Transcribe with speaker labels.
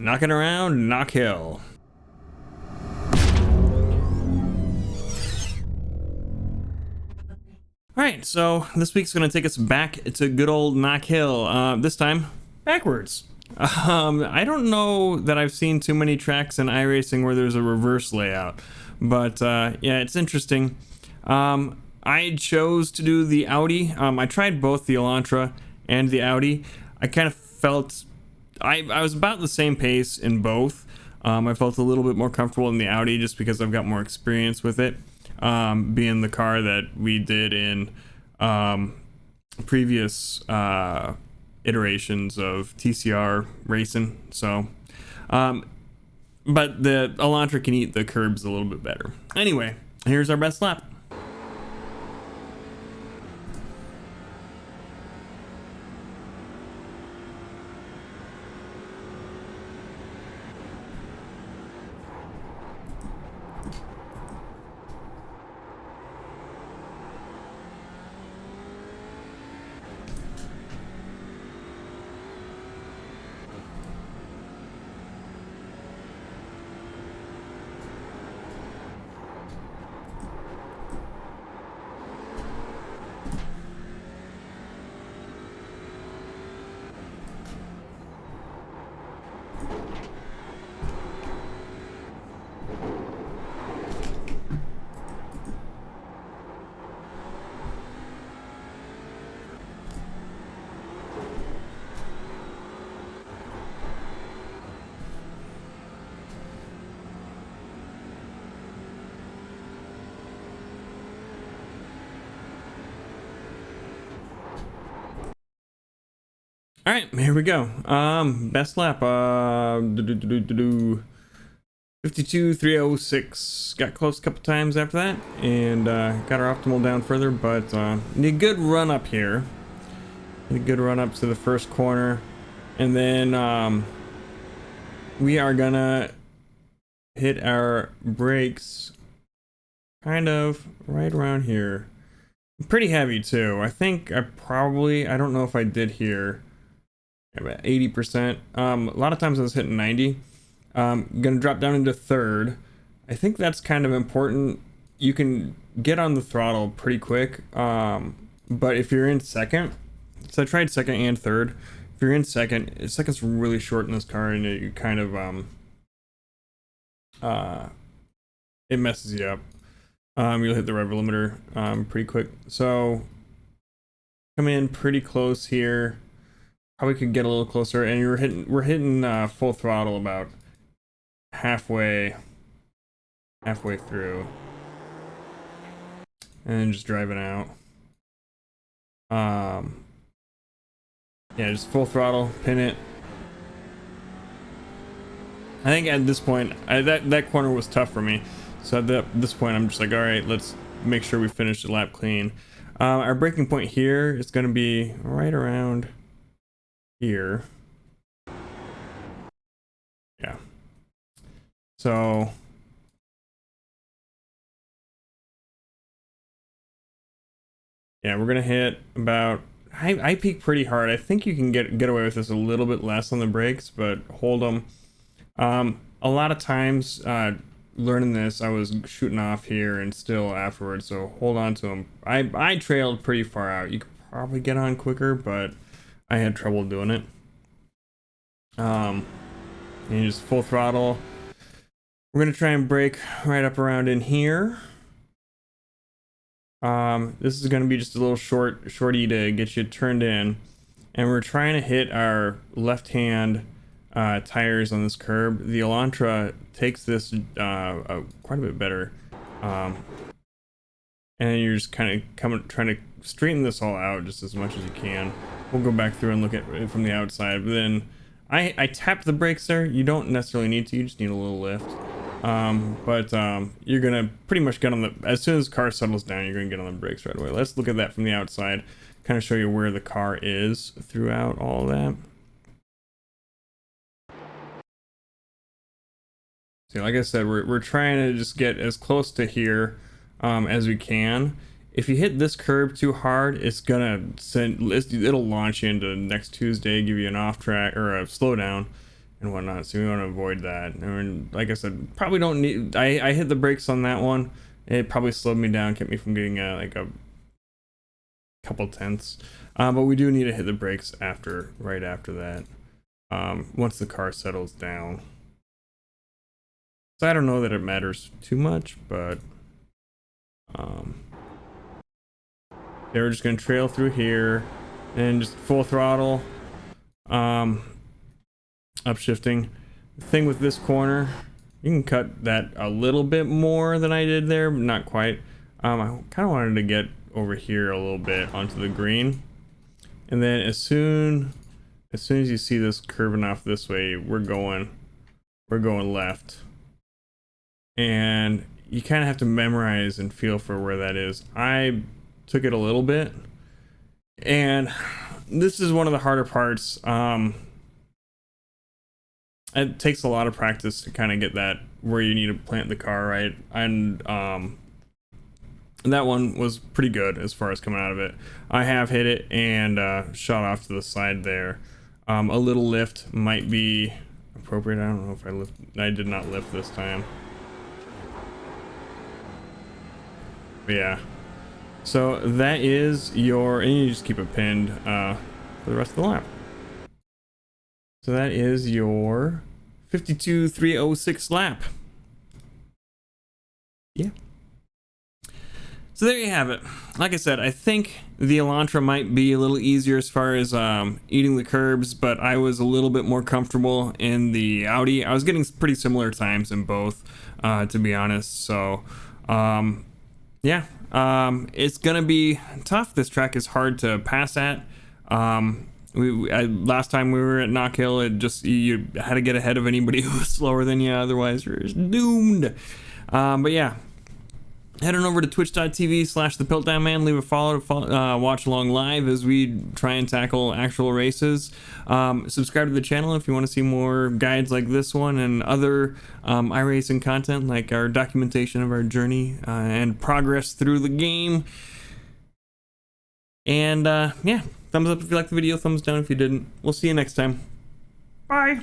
Speaker 1: Knocking around Knockhill. Alright, so this week's going to take us back to good old Knockhill, this time backwards. I don't know that I've seen too many tracks in iRacing where there's a reverse layout, but yeah, it's interesting. I chose to do the Audi. I tried both the Elantra and the Audi. I kind of felt I was about the same pace in both. I felt a little bit more comfortable in the Audi just because I've got more experience with it, being the car that we did in previous iterations of TCR racing. So, but the Elantra can eat the curbs a little bit better. Anyway, here's our best lap. All right, here we go. Best lap, 52.306. Got close a couple times after that, and got our optimal down further, but need a good run up here. Need a good run up to the first corner, and then we are gonna hit our brakes kind of right around here. Pretty heavy too. I think I don't know if I did here. About 80%. A lot of times I was hitting 90. Gonna drop down into third. I think that's kind of important. You can get on the throttle pretty quick, but if you're in second, so I tried second and third. If you're in second, second's really short in this car, and it kind of it messes you up. You'll hit the rev limiter pretty quick. So come in pretty close here. Probably could get a little closer, and we're hitting full throttle about halfway through, and just driving out. Yeah, just full throttle, pin it. I think at this point, that corner was tough for me, so at this point I'm just like, all right, let's make sure we finish the lap clean. Our braking point here is going to be right around here. Yeah. So yeah, we're gonna hit about I peak pretty hard. I think you can get away with this a little bit less on the brakes, but hold them. A lot of times learning this, I was shooting off here and still afterwards, so hold on to them. I trailed pretty far out. You could probably get on quicker, but I had trouble doing it. And you just full throttle. We're gonna try and brake right up around in here. This is gonna be just a little shorty to get you turned in, and we're trying to hit our left-hand tires on this curb. The Elantra takes this quite a bit better, and you're just kind of trying to straighten this all out just as much as you can. We'll go back through and look at it from the outside, but then I tapped the brakes there. You don't necessarily need to, you just need a little lift. But you're gonna pretty much get on the, as soon as the car settles down, you're gonna get on the brakes right away. Let's look at that from the outside, kind of show you where the car is throughout all that. See, like I said, we're trying to just get as close to here as we can. If you hit this curb too hard, it's gonna it'll launch you into next Tuesday, give you an off track or a slowdown, and whatnot, so we want to avoid that. And like I said, probably don't need, I hit the brakes on that one. It probably slowed me down, kept me from getting like a couple tenths, but we do need to hit the brakes right after that, once the car settles down. So I don't know that it matters too much, but they were just gonna trail through here and just full throttle, upshifting. The thing with this corner, you can cut that a little bit more than I did there, but not quite. I kind of wanted to get over here a little bit onto the green, and then as soon as you see this curving off this way, we're going left, and you kind of have to memorize and feel for where that is. I took it a little bit, and this is one of the harder parts. It takes a lot of practice to kind of get that where you need to plant the car right, and that one was pretty good as far as coming out of it. I have hit it and shot off to the side there. A little lift might be appropriate. I don't know if I did not lift this time. But yeah, so that is your, and you just keep it pinned for the rest of the lap. So that is your 52.306 lap. Yeah. So there you have it. Like I said, I think the Elantra might be a little easier as far as eating the curbs, but I was a little bit more comfortable in the Audi. I was getting pretty similar times in both, to be honest. So yeah, it's gonna be tough. This track is hard to pass at. Last time we were at Knockhill, it just, you had to get ahead of anybody who was slower than you, otherwise you're doomed. But yeah, head on over to twitch.tv/thepiltdownman, leave a follow to watch along live as we try and tackle actual races. Subscribe to the channel if you want to see more guides like this one and other iRacing content, like our documentation of our journey and progress through the game. And yeah, thumbs up if you liked the video, thumbs down if you didn't. We'll see you next time. Bye!